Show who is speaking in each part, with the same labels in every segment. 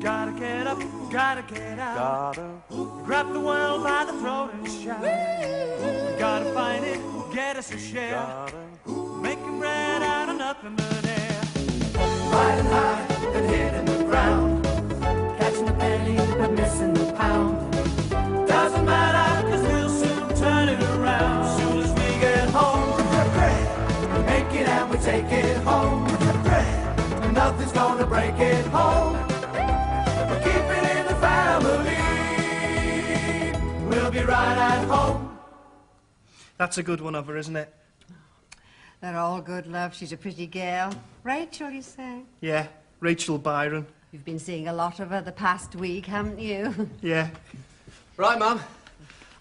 Speaker 1: Gotta get up, gotta get out. Grab the world by the throat and shout. Gotta find it, get us a share. Making bread out of nothing but air. Riding high and hitting the ground. Catching the penny but missing the pound. Doesn't matter, cause we'll soon turn it around. As soon as we get home, we make it and we take it home. Nothing's gonna break it home. We'll keep it in the family. We'll be right at home.
Speaker 2: That's a good one of her, isn't it?
Speaker 3: They're all good, love. She's a pretty girl. Rachel, you say?
Speaker 2: Yeah, Rachel Byron.
Speaker 3: You've been seeing a lot of her the past week, haven't you?
Speaker 2: Yeah.
Speaker 4: Right, Mum.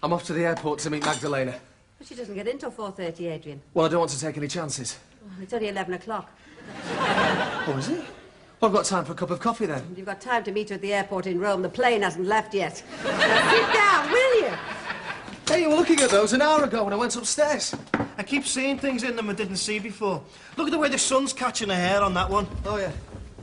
Speaker 4: I'm off to the airport to meet Magdalena.
Speaker 3: But she doesn't get in till 4:30, Adrian.
Speaker 4: Well, I don't want to take any chances.
Speaker 3: Oh, it's only 11 o'clock.
Speaker 4: Oh, is it? Well, I've got time for a cup of coffee, then.
Speaker 3: You've got time to meet her at the airport in Rome. The plane hasn't left yet. Now, sit down, will you?
Speaker 4: Hey, you were looking at those an hour ago when I went upstairs.
Speaker 2: I keep seeing things in them I didn't see before. Look at the way the sun's catching her hair on that one.
Speaker 4: Oh, yeah.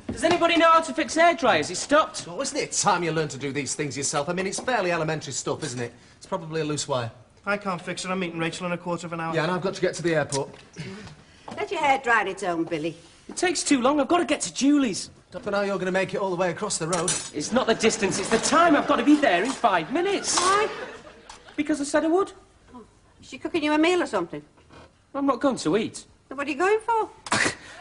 Speaker 5: Does anybody know how to fix hair dryers? It stopped.
Speaker 4: Well, isn't it time you learn to do these things yourself? I mean, it's fairly elementary stuff, isn't it? It's probably a loose wire.
Speaker 2: I can't fix it. I'm meeting Rachel in a quarter of an hour.
Speaker 4: Yeah, and I've got to get to the airport.
Speaker 3: Let your hair dry on its own, Billy.
Speaker 5: It takes too long. I've got to get to Julie's.
Speaker 4: Don't know how you're going to make it all the way across the road.
Speaker 5: It's not the distance, it's the time. I've got to be there in 5 minutes.
Speaker 3: Why?
Speaker 5: Because I said I would.
Speaker 3: Oh, is she cooking you a meal or something?
Speaker 5: I'm not going to eat.
Speaker 3: Then what are you going for?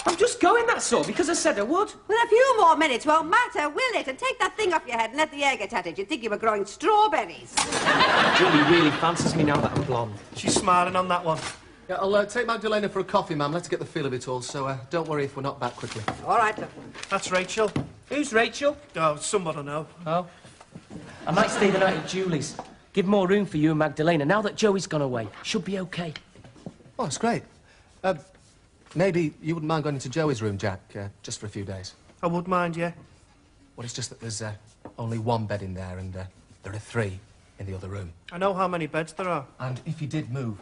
Speaker 5: I'm just going, that's all, because I said I would.
Speaker 3: Well, a few more minutes won't matter, will it? And take that thing off your head and let the air get at it. You'd think you were growing strawberries.
Speaker 5: Julie really fancies me now that I'm blonde.
Speaker 2: She's smiling on that one.
Speaker 4: Yeah, I'll take Magdalena for a coffee, ma'am. Let's get the feel of it all, so don't worry if we're not back quickly.
Speaker 3: All right, love.
Speaker 2: That's Rachel.
Speaker 5: Who's Rachel?
Speaker 2: Oh, someone I know.
Speaker 5: Oh. I might stay the night at Julie's. Give more room for you and Magdalena. Now that Joey's gone away, should be okay.
Speaker 4: Oh, that's great. Maybe you wouldn't mind going into Joey's room, Jack, just for a few days.
Speaker 2: I would mind, yeah.
Speaker 4: Well, it's just that there's only one bed in there, and there are 3 in the other room.
Speaker 2: I know how many beds there are.
Speaker 4: And if you did move,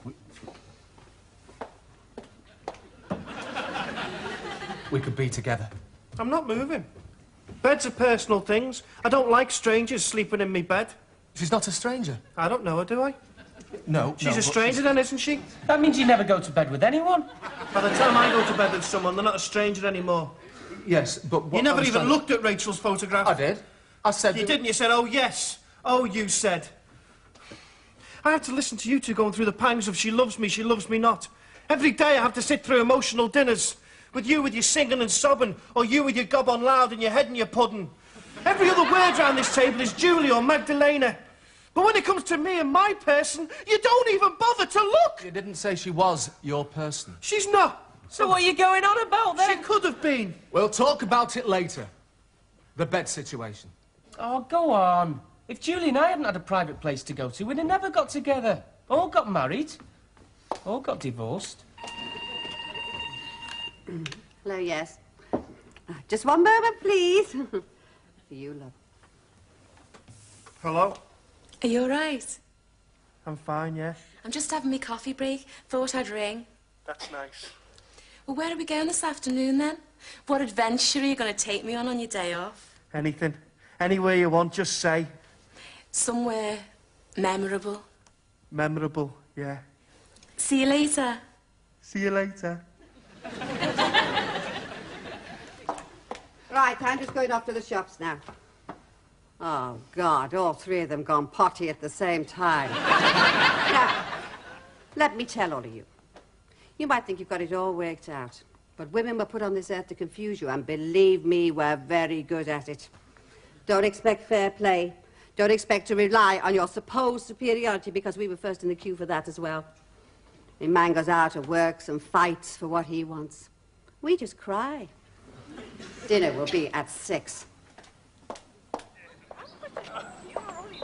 Speaker 4: we could be together.
Speaker 2: I'm not moving. Beds are personal things. I don't like strangers sleeping in my bed.
Speaker 4: She's not a stranger.
Speaker 2: I don't know her, do I?
Speaker 4: No.
Speaker 2: She's a stranger then, isn't she?
Speaker 5: That means you never go to bed with anyone.
Speaker 2: By the time I go to bed with someone, they're not a stranger anymore.
Speaker 4: Yes, but what
Speaker 2: You never even looked at Rachel's photograph.
Speaker 4: I did. I said...
Speaker 2: You didn't. You said, oh, yes. Oh, you said. I have to listen to you two going through the pangs of she loves me not. Every day I have to sit through emotional dinners. With you with your singing and sobbing, or you with your gob on loud and your head in your pudding. Every other word round this table is Julie or Magdalena. But when it comes to me and my person, you don't even bother to look.
Speaker 4: You didn't say she was your person.
Speaker 2: She's not.
Speaker 5: So what are you going on about then?
Speaker 2: She could have been.
Speaker 4: We'll talk about it later. The bed situation.
Speaker 5: Oh, go on. If Julie and I hadn't had a private place to go to, we'd have never got together. All got married. All got divorced.
Speaker 3: Hello, yes. Just one moment, please. For you, love.
Speaker 2: Hello?
Speaker 6: Are you all right?
Speaker 2: I'm fine, yeah.
Speaker 6: I'm just having my coffee break. Thought I'd ring.
Speaker 2: That's nice.
Speaker 6: Well, where are we going this afternoon, then? What adventure are you going to take me on your day off?
Speaker 2: Anything. Anywhere you want, just say.
Speaker 6: Somewhere memorable.
Speaker 2: Memorable, yeah.
Speaker 6: See you later.
Speaker 2: See you later.
Speaker 3: Right, I'm just going off to the shops now. Oh, God, all 3 of them gone potty at the same time. Now, let me tell all of you. You might think you've got it all worked out, but women were put on this earth to confuse you, and believe me, we're very good at it. Don't expect fair play. Don't expect to rely on your supposed superiority, because we were first in the queue for that as well. A man goes out and works and fights for what he wants. We just cry. Dinner will be at 6.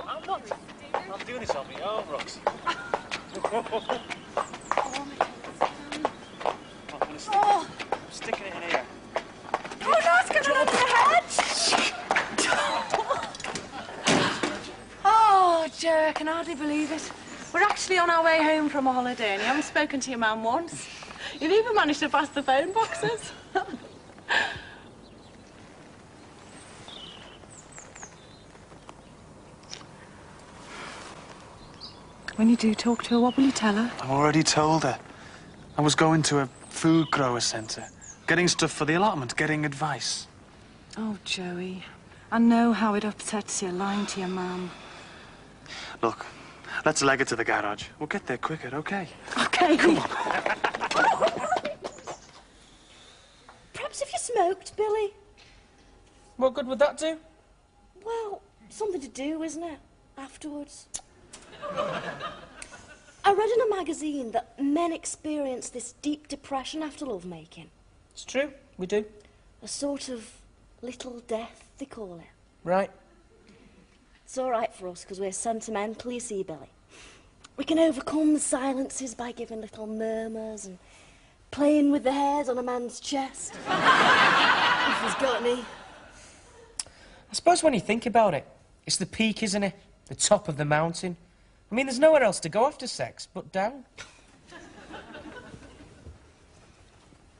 Speaker 2: I'm doing this on my own, Roxy. I'm sticking it in here.
Speaker 6: Oh, no, it's going under your head. Oh, Joe, I can hardly believe it. We're actually on our way home from a holiday and you haven't spoken to your man once. You've even managed to pass the phone boxes. When you do talk to her, what will you tell her?
Speaker 1: I've already told her. I was going to a food grower centre, getting stuff for the allotment, getting advice.
Speaker 6: Oh, Joey, I know how it upsets you lying to your mum.
Speaker 1: Look, let's leg it to the garage. We'll get there quicker, okay?
Speaker 6: Okay.
Speaker 1: Come on.
Speaker 7: Perhaps if you smoked, Billy.
Speaker 5: What good would that do?
Speaker 7: Well, something to do, isn't it? Afterwards. I read in a magazine that men experience this deep depression after lovemaking.
Speaker 5: It's true, we do.
Speaker 7: A sort of little death, they call it.
Speaker 5: Right.
Speaker 7: It's all right for us because we're sentimental, you see, Billy. We can overcome the silences by giving little murmurs and playing with the hairs on a man's chest. If he's got any.
Speaker 5: I suppose when you think about it, it's the peak, isn't it? The top of the mountain. I mean, there's nowhere else to go after sex but down.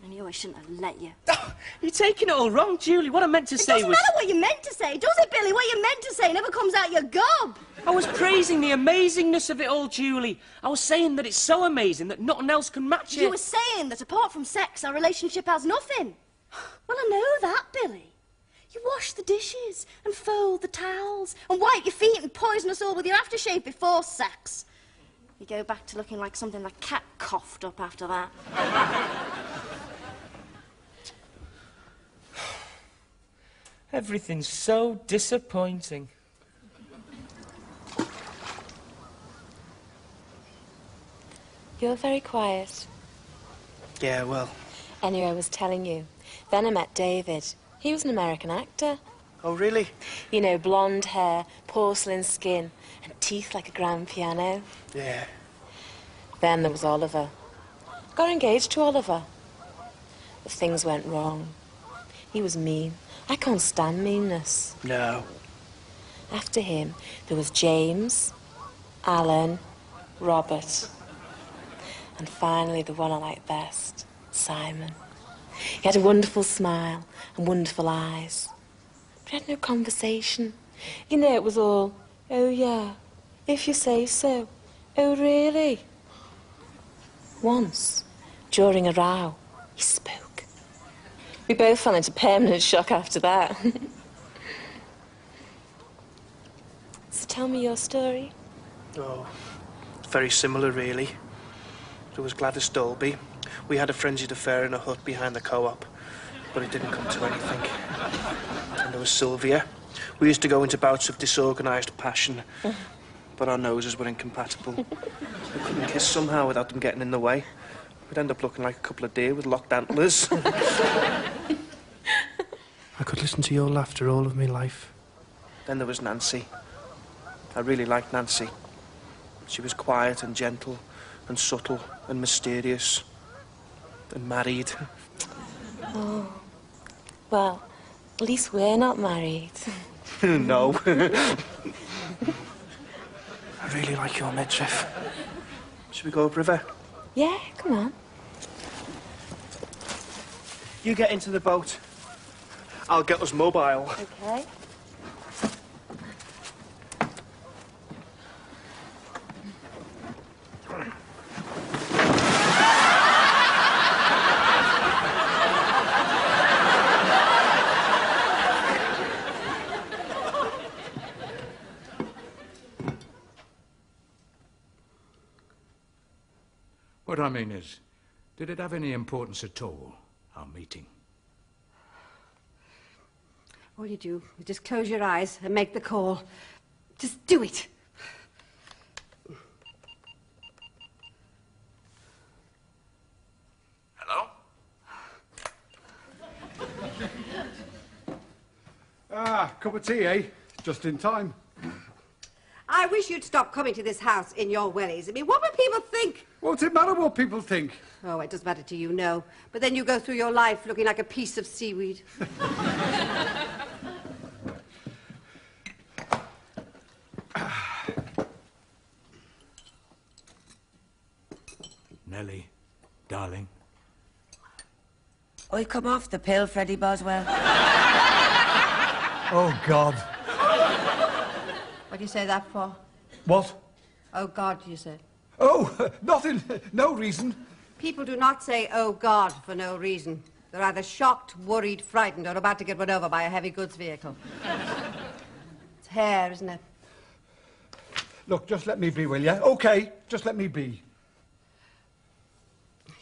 Speaker 7: I knew I shouldn't have let you.
Speaker 5: Oh, you're taking it all wrong, Julie. What I meant to say
Speaker 7: It doesn't matter what you meant to say, does it, Billy? What you meant to say never comes out your gob.
Speaker 5: I was praising the amazingness of it all, Julie. I was saying that it's so amazing that nothing else can match it.
Speaker 7: You were saying that apart from sex, our relationship has nothing. Well, I know that, Billy. You wash the dishes and fold the towels and wipe your feet and poison us all with your aftershave before sex. You go back to looking like something the cat coughed up after that.
Speaker 5: Everything's so disappointing.
Speaker 8: You're very quiet.
Speaker 2: Yeah, well.
Speaker 8: Anyway, I was telling you. Then I met David. He was an American actor.
Speaker 2: Oh, really?
Speaker 8: You know, blonde hair, porcelain skin, and teeth like a grand piano.
Speaker 2: Yeah.
Speaker 8: Then there was Oliver. Got engaged to Oliver. But things went wrong. He was mean. I can't stand meanness.
Speaker 2: No.
Speaker 8: After him, there was James, Alan, Robert. And finally, the one I like best, Simon. He had a wonderful smile and wonderful eyes. But he had no conversation. You know, it was all, oh, yeah, if you say so. Oh, really? Once, during a row, he spoke. We both fell into permanent shock after that. So tell me your story.
Speaker 2: Oh, very similar, really. There was Gladys Dolby. We had a frenzied affair in a hut behind the co-op, but it didn't come to anything. And there was Sylvia. We used to go into bouts of disorganised passion, but our noses were incompatible. We couldn't kiss somehow without them getting in the way. We'd end up looking like a couple of deer with locked antlers. I could listen to your laughter all of my life. Then there was Nancy. I really liked Nancy. She was quiet and gentle and subtle and mysterious and married.
Speaker 8: Oh, well, at least we're not married.
Speaker 2: No. I really like your midriff. Should we go upriver?
Speaker 8: Yeah, come on.
Speaker 2: You get into the boat. I'll get us mobile.
Speaker 8: Okay.
Speaker 9: What I mean is, did it have any importance at all, our meeting?
Speaker 3: All you do is just close your eyes and make the call. Just do it.
Speaker 9: Hello?
Speaker 10: Cup of tea, eh? Just in time.
Speaker 3: I wish you'd stop coming to this house in your wellies. I mean, what would people think?
Speaker 10: What's it matter what people think?
Speaker 3: Oh, it doesn't matter to you, no. But then you go through your life looking like a piece of seaweed.
Speaker 9: Nellie, darling.
Speaker 11: I come off the pill, Freddie Boswell.
Speaker 10: Oh, God.
Speaker 3: What do you say that for?
Speaker 10: What?
Speaker 3: Oh, God, you said.
Speaker 10: Oh, nothing. No reason.
Speaker 3: People do not say, oh, God, for no reason. They're either shocked, worried, frightened, or about to get run over by a heavy goods vehicle. It's hair, isn't it?
Speaker 10: Look, just let me be, will you? OK, just let me be.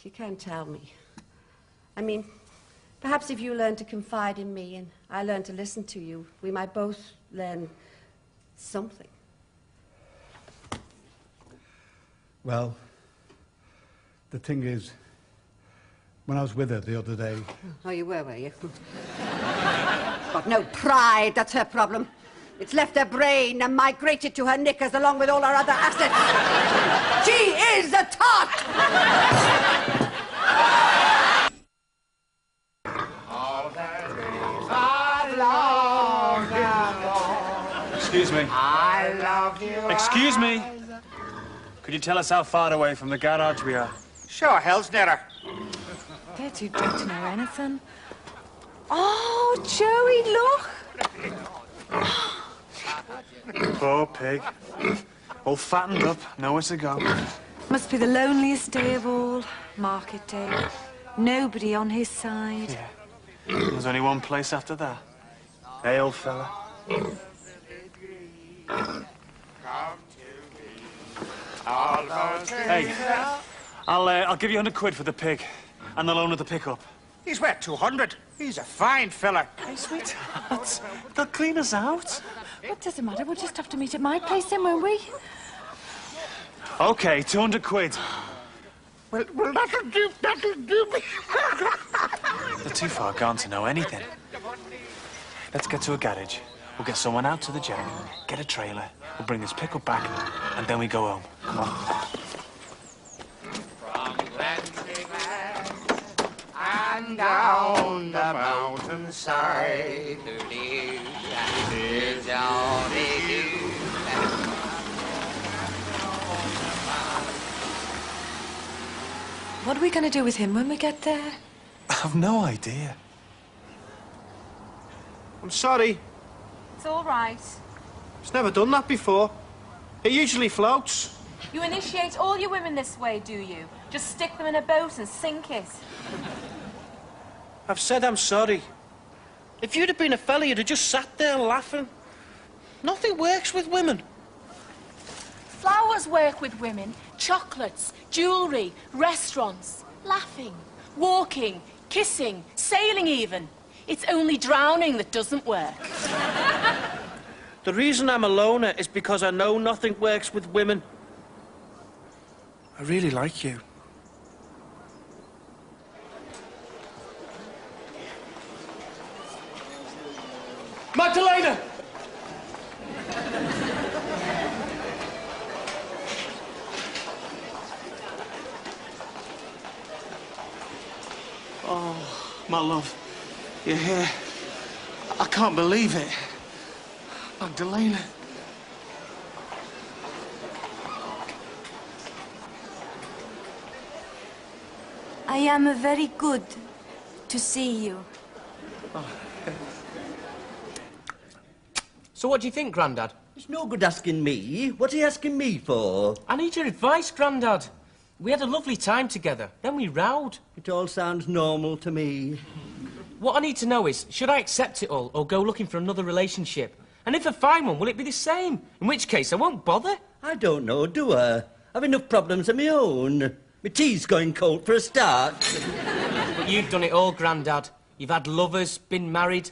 Speaker 3: You can't tell me. I mean, perhaps if you learn to confide in me and I learn to listen to you, we might both learn something.
Speaker 10: Well, the thing is, when I was with her the other day...
Speaker 3: Oh, you were you? Got no pride, that's her problem. It's left her brain and migrated to her knickers along with all her other assets. She is a tot!
Speaker 1: Excuse me.
Speaker 12: I love you.
Speaker 1: Excuse me. Could you tell us how far away from the garage we are?
Speaker 12: Sure, hell's nearer.
Speaker 6: They're too drunk to know anything. Oh, Joey, look.
Speaker 1: Poor pig. All fattened up, nowhere to go.
Speaker 6: Must be the loneliest day of all. Market day. Nobody on his side.
Speaker 1: Yeah. There's only one place after that. Hey, old fella. Hey, I'll give you 100 quid for the pig and the loan of the pickup.
Speaker 12: He's worth 200. He's a fine fella.
Speaker 1: Hey, sweetheart, they'll clean us out.
Speaker 6: What does it matter? We'll just have to meet at my place then, won't we?
Speaker 1: OK, 200 quid.
Speaker 12: Well, that'll do me.
Speaker 1: They're too far gone to know anything. Let's get to a garage. We'll get someone out to the jam, get a trailer, we'll bring this pickup back, and then we go home. Come on.
Speaker 12: From Glendigan and down the mountainside,
Speaker 6: What are we going to do with him when we get there?
Speaker 1: I've no idea.
Speaker 2: I'm sorry.
Speaker 13: It's all right.
Speaker 2: He's never done that before. He usually floats.
Speaker 13: You initiate all your women this way, do you? Just stick them in a boat and sink it.
Speaker 2: I've said I'm sorry. If you'd have been a fella, you'd have just sat there laughing. Nothing works with women.
Speaker 13: Flowers work with women. Chocolates, jewellery, restaurants, laughing, walking, kissing, sailing even. It's only drowning that doesn't work.
Speaker 2: The reason I'm a loner is because I know nothing works with women. I really like you. Magdalena! Oh, my love, you're here. I can't believe it. Magdalena.
Speaker 7: I am very good to see you.
Speaker 5: So what do you think, Grandad?
Speaker 14: It's no good asking me. What are you asking me for?
Speaker 5: I need your advice, Grandad. We had a lovely time together, then we rowed.
Speaker 14: It all sounds normal to me.
Speaker 5: What I need to know is, should I accept it all or go looking for another relationship? And if I find one, will it be the same? In which case, I won't bother.
Speaker 14: I don't know, do I? I've enough problems of my own. My tea's going cold for a start.
Speaker 5: But you've done it all, Grandad. You've had lovers, been married,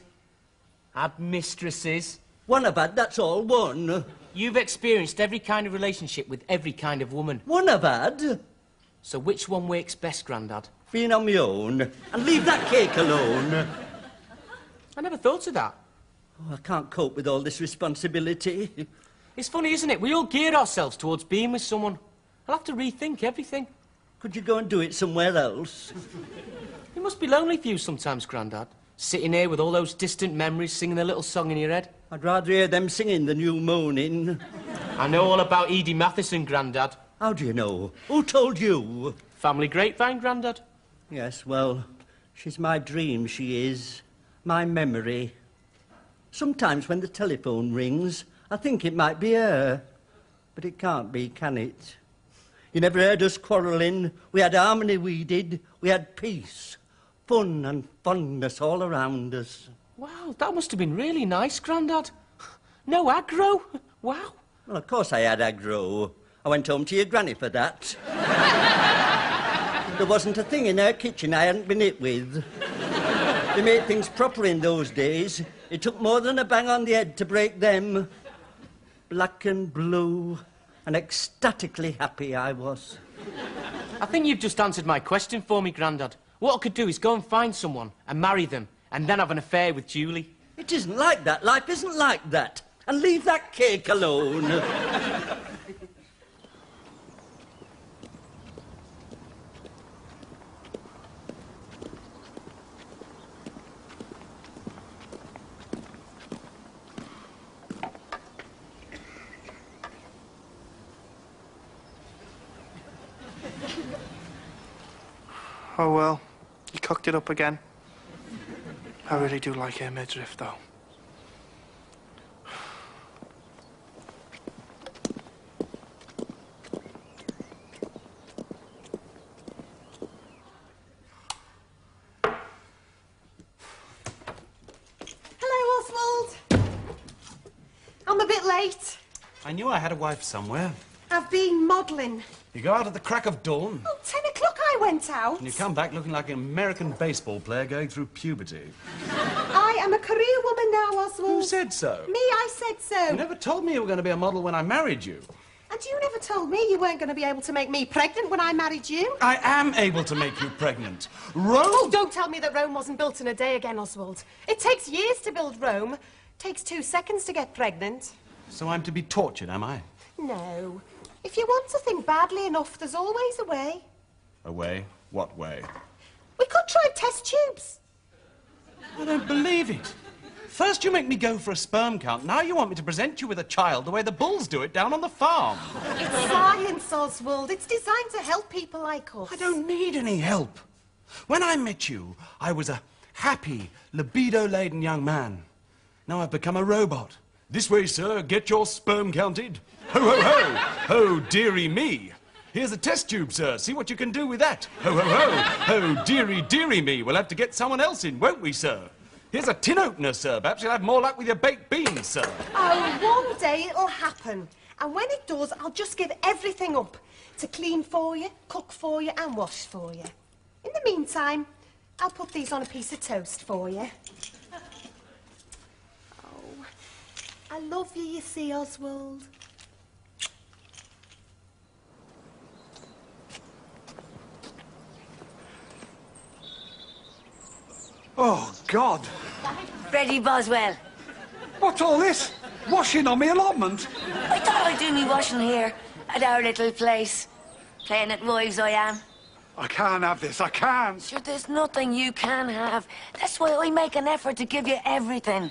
Speaker 5: had mistresses.
Speaker 14: One I've had, that's all one.
Speaker 5: You've experienced every kind of relationship with every kind of woman.
Speaker 14: One I've had.
Speaker 5: So which one works best, Grandad?
Speaker 14: Being on my own. And leave that cake alone.
Speaker 5: I never thought of that.
Speaker 14: Oh, I can't cope with all this responsibility.
Speaker 5: It's funny, isn't it? We all gear ourselves towards being with someone. I'll have to rethink everything.
Speaker 14: Could you go and do it somewhere else?
Speaker 5: It must be lonely for you sometimes, Grandad. Sitting here with all those distant memories, singing a little song in your head.
Speaker 14: I'd rather hear them singing than you moaning.
Speaker 5: I know all about Edie Matheson, Grandad.
Speaker 14: How do you know? Who told you?
Speaker 5: Family grapevine, Grandad.
Speaker 14: Yes, well, she's my dream, she is. My memory. Sometimes when the telephone rings, I think it might be her. But it can't be, can it? You never heard us quarrelling. We had harmony, we did. We had peace, fun and fondness all around us.
Speaker 5: Wow, that must have been really nice, Grandad. No aggro. Wow.
Speaker 14: Well, of course I had aggro. I went home to your granny for that. There wasn't a thing in her kitchen I hadn't been hit with. They made things proper in those days. It took more than a bang on the head to break them. Black and blue, and ecstatically happy I was.
Speaker 5: I think you've just answered my question for me, Grandad. What I could do is go and find someone and marry them, and then have an affair with Julie.
Speaker 14: It isn't like that. Life isn't like that. And leave that cake alone.
Speaker 2: Oh, well, you cocked it up again. I really do like her midriff, though.
Speaker 15: Hello, Oswald. I'm a bit late.
Speaker 16: I knew I had a wife somewhere.
Speaker 15: I've been modelling.
Speaker 16: You go out at the crack of dawn,
Speaker 15: Oh, 10 o'clock I went out.
Speaker 16: and you come back looking like an American baseball player going through puberty.
Speaker 15: I am a career woman now, Oswald.
Speaker 16: Who said so?
Speaker 15: Me, I said so.
Speaker 16: You never told me you were going to be a model when I married you.
Speaker 15: And you never told me you weren't going to be able to make me pregnant when I married you.
Speaker 16: I am able to make you pregnant. Rome...
Speaker 15: Oh, don't tell me that Rome wasn't built in a day again, Oswald. It takes years to build Rome. Takes 2 seconds to get pregnant.
Speaker 16: So I'm to be tortured, am I?
Speaker 15: No. If you want a thing badly enough, there's always a way.
Speaker 16: A way? What way?
Speaker 15: We could try test tubes.
Speaker 16: I don't believe it. First you make me go for a sperm count, now you want me to present you with a child the way the bulls do it down on the farm.
Speaker 15: It's science, Oswald. It's designed to help people like us.
Speaker 16: I don't need any help. When I met you, I was a happy, libido-laden young man. Now I've become a robot. This way, sir, get your sperm counted. Ho, ho, ho! Oh, dearie me. Here's a test tube, sir. See what you can do with that. Ho, ho, ho! Oh, dearie, dearie me. We'll have to get someone else in, won't we, sir? Here's a tin opener, sir. Perhaps you'll have more luck with your baked beans, sir.
Speaker 15: Oh, one day it'll happen. And when it does, I'll just give everything up to clean for you, cook for you, and wash for you. In the meantime, I'll put these on a piece of toast for you. Oh, I love you, you see, Oswald.
Speaker 10: Oh, God.
Speaker 11: Freddie Boswell.
Speaker 10: What's all this? Washing on me allotment?
Speaker 11: I thought I'd do me washing here at our little place. Playing at wives, I am.
Speaker 10: I can't have this, I can't.
Speaker 11: Sure, there's nothing you can have. That's why I make an effort to give you everything.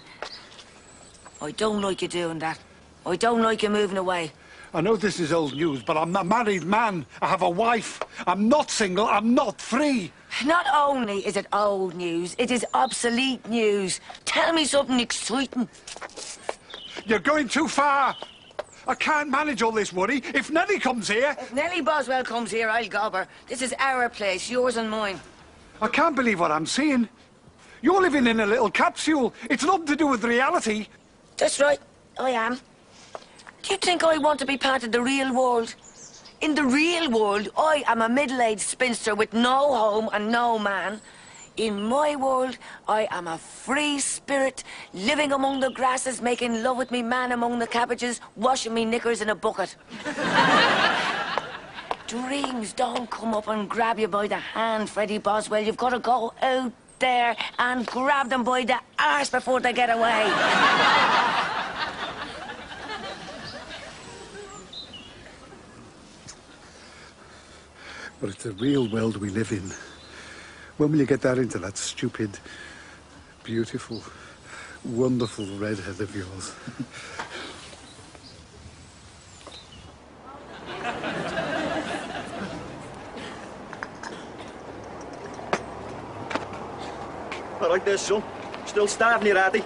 Speaker 11: I don't like you doing that. I don't like you moving away.
Speaker 10: I know this is old news, but I'm a married man. I have a wife. I'm not single, I'm not free.
Speaker 11: Not only is it old news, it is obsolete news. Tell me something exciting.
Speaker 10: You're going too far. I can't manage all this worry. If Nellie comes here...
Speaker 11: If Nellie Boswell comes here, I'll gob her. This is our place, yours and mine.
Speaker 10: I can't believe what I'm seeing. You're living in a little capsule. It's nothing to do with reality.
Speaker 11: That's right, I am. Do you think I want to be part of the real world? In the real world, I am a middle-aged spinster with no home and no man. In my world, I am a free spirit, living among the grasses, making love with me man among the cabbages, washing me knickers in a bucket. Dreams don't come up and grab you by the hand, Freddie Boswell. You've got to go out there and grab them by the arse before they get away.
Speaker 10: But it's the real world we live in. When will you get that into that stupid, beautiful, wonderful redhead of yours?
Speaker 14: All right there, son. Still starving here, are they?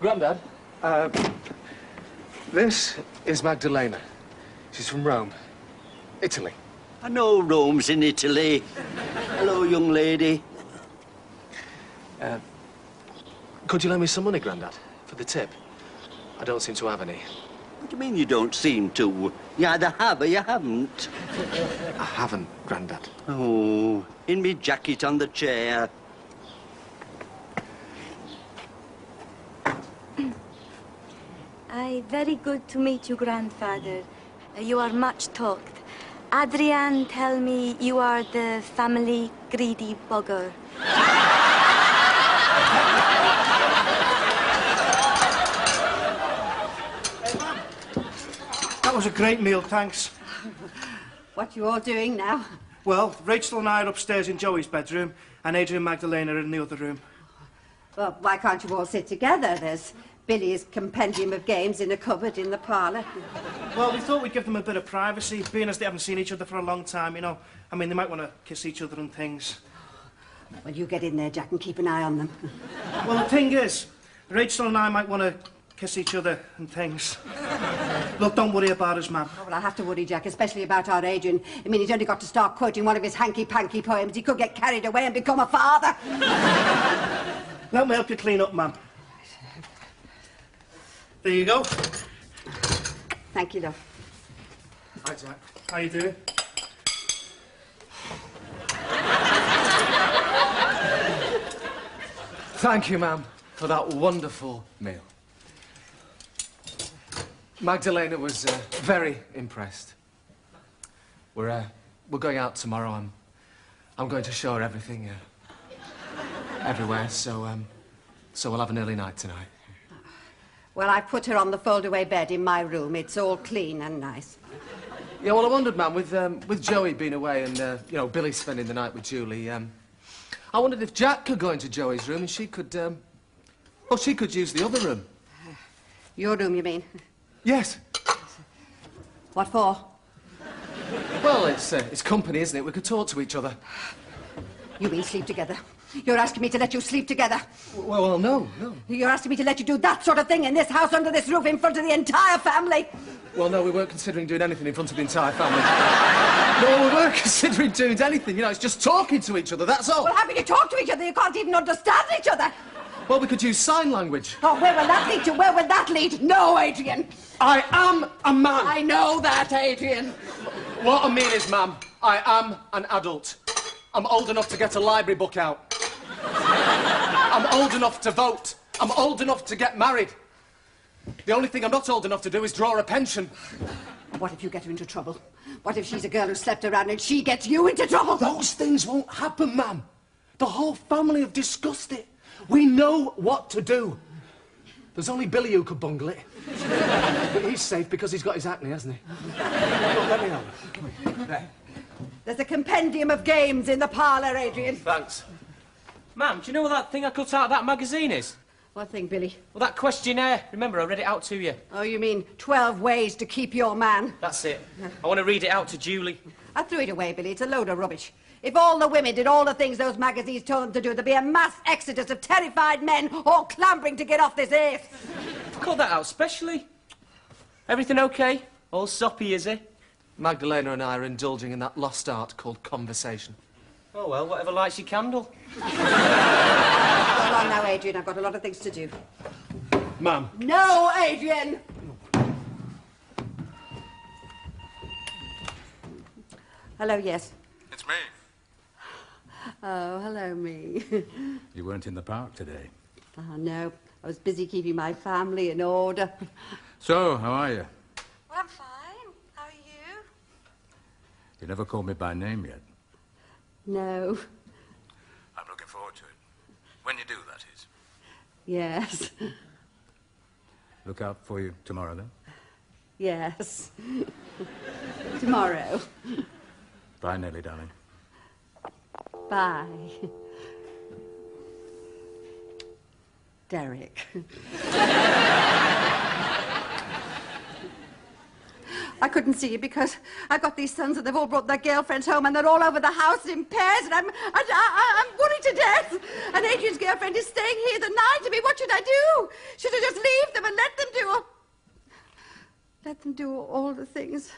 Speaker 4: Grandad, this is Magdalena. She's from Rome, Italy.
Speaker 14: I know Rome's in Italy. Hello, young lady.
Speaker 4: Could you lend me some money, Grandad, for the tip? I don't seem to have any.
Speaker 14: What do you mean you don't seem to? You either have or you haven't.
Speaker 4: I haven't, Grandad.
Speaker 14: Oh, in me jacket on the chair.
Speaker 17: Very good to meet you, grandfather. You are much talked. Adrian tell me you are the family greedy bugger.
Speaker 2: That was a great meal, thanks.
Speaker 3: What you all doing now?
Speaker 2: Well, Rachel and I are upstairs in Joey's bedroom, and Adrian and Magdalena are in the other room.
Speaker 3: Well, why can't you all sit together? There's Billy's compendium of games in a cupboard in the parlour.
Speaker 2: Well, we thought we'd give them a bit of privacy, being as they haven't seen each other for a long time, you know. I mean, they might want to kiss each other and things.
Speaker 3: Well, you get in there, Jack, and keep an eye on them.
Speaker 2: Well, the thing is, Rachel and I might want to kiss each other and things. Look, don't worry about us, ma'am.
Speaker 3: Oh, well, I have to worry, Jack, especially about our Adrian. I mean, he's only got to start quoting one of his hanky-panky poems. He could get carried away and become a father.
Speaker 2: Let me help you clean up, ma'am. There you go.
Speaker 3: Thank you, love.
Speaker 2: Hi, Jack. How you doing?
Speaker 4: Thank you, ma'am, for that wonderful meal. Magdalena was very impressed. We're going out tomorrow. I'm going to show her everything, everywhere. So we'll have an early night tonight.
Speaker 3: Well, I put her on the fold-away bed in my room. It's all clean and nice.
Speaker 4: Yeah, well, I wondered, ma'am, with Joey being away and you know, Billy spending the night with Julie, I wondered if Jack could go into Joey's room and she could, well, she could use the other room.
Speaker 3: Your room, you mean?
Speaker 4: Yes.
Speaker 3: What for?
Speaker 4: Well, it's company, isn't it? We could talk to each other.
Speaker 3: You mean sleep together? You're asking me to let you sleep together?
Speaker 4: Well, no.
Speaker 3: You're asking me to let you do that sort of thing in this house, under this roof, in front of the entire family?
Speaker 4: Well, no, we weren't considering doing anything in front of the entire family. No, we weren't considering doing anything. You know, it's just talking to each other, that's all.
Speaker 3: Well, how can you talk to each other? You can't even understand each other.
Speaker 4: Well, we could use sign language.
Speaker 3: Oh, where will that lead to? Where will that lead? No, Adrian.
Speaker 4: I am a man.
Speaker 3: I know that, Adrian.
Speaker 4: What I mean is, ma'am, I am an adult. I'm old enough to get a library book out. I'm old enough to vote. I'm old enough to get married. The only thing I'm not old enough to do is draw a pension.
Speaker 3: What if you get her into trouble? What if she's a girl who slept around and she gets you into trouble?
Speaker 4: Those things won't happen, ma'am. The whole family have discussed it. We know what to do. There's only Billy who could bungle it. But he's safe because he's got his acne, hasn't he? Look, let me have it. There.
Speaker 3: There's a compendium of games in the parlour, Adrian.
Speaker 4: Thanks.
Speaker 5: Ma'am, do you know what that thing I cut out of that magazine is?
Speaker 3: What thing, Billy?
Speaker 5: Well, that questionnaire. Remember, I read it out to you.
Speaker 3: Oh, you mean 12 ways to keep your man?
Speaker 5: That's it. I want to read it out to Julie.
Speaker 3: I threw it away, Billy. It's a load of rubbish. If all the women did all the things those magazines told them to do, there'd be a mass exodus of terrified men all clambering to get off this earth.
Speaker 5: Cut that out specially. Everything okay? All soppy, is it?
Speaker 4: Magdalena and I are indulging in that lost art called conversation.
Speaker 5: Oh, well, whatever lights your candle.
Speaker 3: Go along now, Adrian. I've got a lot of things to do.
Speaker 4: Ma'am.
Speaker 3: No, Adrian! Hello, yes.
Speaker 9: It's me.
Speaker 3: Oh, hello, me.
Speaker 9: You weren't in the park today.
Speaker 3: Oh, no. I was busy keeping my family in order.
Speaker 9: So, how are you?
Speaker 17: Well, I'm fine. How are you?
Speaker 9: You never called me by name yet.
Speaker 3: No.
Speaker 9: I'm looking forward to it. When you do, that is.
Speaker 3: Yes.
Speaker 9: Look out for you tomorrow, then.
Speaker 3: Yes. Tomorrow.
Speaker 9: Bye, Nellie, darling.
Speaker 3: Bye. Derek. I couldn't see you because I've got these sons and they've all brought their girlfriends home and they're all over the house in pairs and I'm worried to death. And Adrian's girlfriend is staying here the night. I mean, what should I do? Should I just leave them and let them do all the things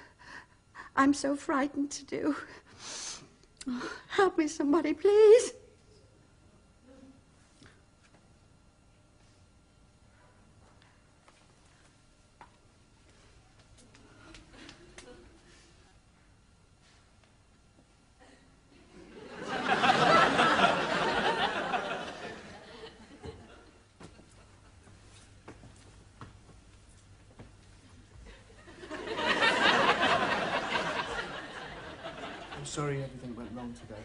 Speaker 3: I'm so frightened to do? Oh, help me, somebody, please.
Speaker 2: I'm sorry everything went wrong today.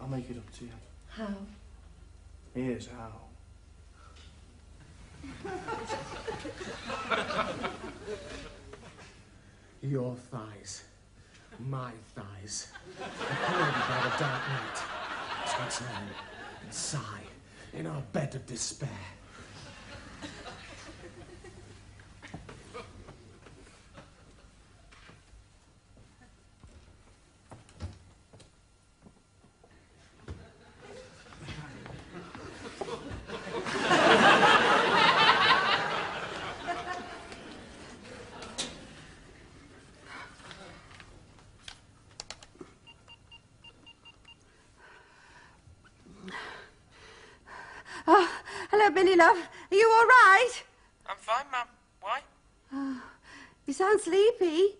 Speaker 2: I'll make it up to you.
Speaker 3: How?
Speaker 2: Here's how. Your thighs, my thighs, held by the dark night, to turn and sigh in our bed of despair.
Speaker 3: Oh, hello, Billy, love. Are you all right?
Speaker 5: I'm fine, Mum. Why?
Speaker 3: Oh, you sound sleepy.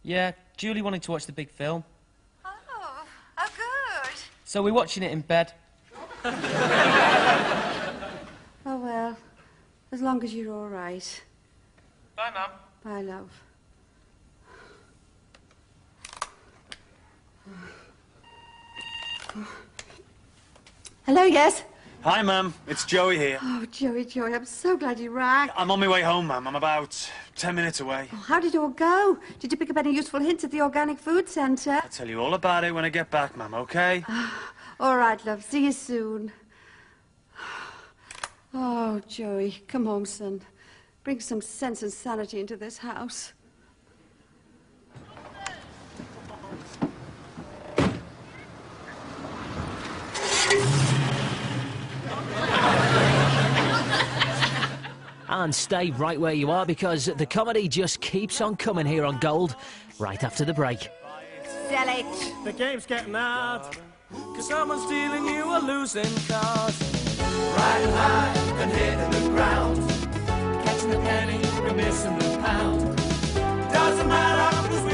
Speaker 5: Yeah, Julie wanted to watch the big film.
Speaker 3: Oh, good.
Speaker 5: So we're watching it in bed.
Speaker 3: Oh, well, as long as you're all right.
Speaker 5: Bye, Mum.
Speaker 3: Bye, love. Hello, yes?
Speaker 18: Hi, Mum. It's Joey here.
Speaker 3: Oh, Joey, I'm so glad you rang.
Speaker 18: I'm on my way home, Mum. I'm about 10 minutes away.
Speaker 3: Oh, how did it all go? Did you pick up any useful hints at the organic food centre?
Speaker 18: I'll tell you all about it when I get back, Mum, okay?
Speaker 3: All right, love. See you soon. Oh, Joey, come home, son. Bring some sense and sanity into this house.
Speaker 19: And stay right where you are because the comedy just keeps on coming here on Gold right after the break.
Speaker 3: Sell it.
Speaker 1: The game's getting out, 'cause someone's stealing you a losing cause. Riding high and hitting the ground, catching the penny and missing the pound. Doesn't matter, 'cause we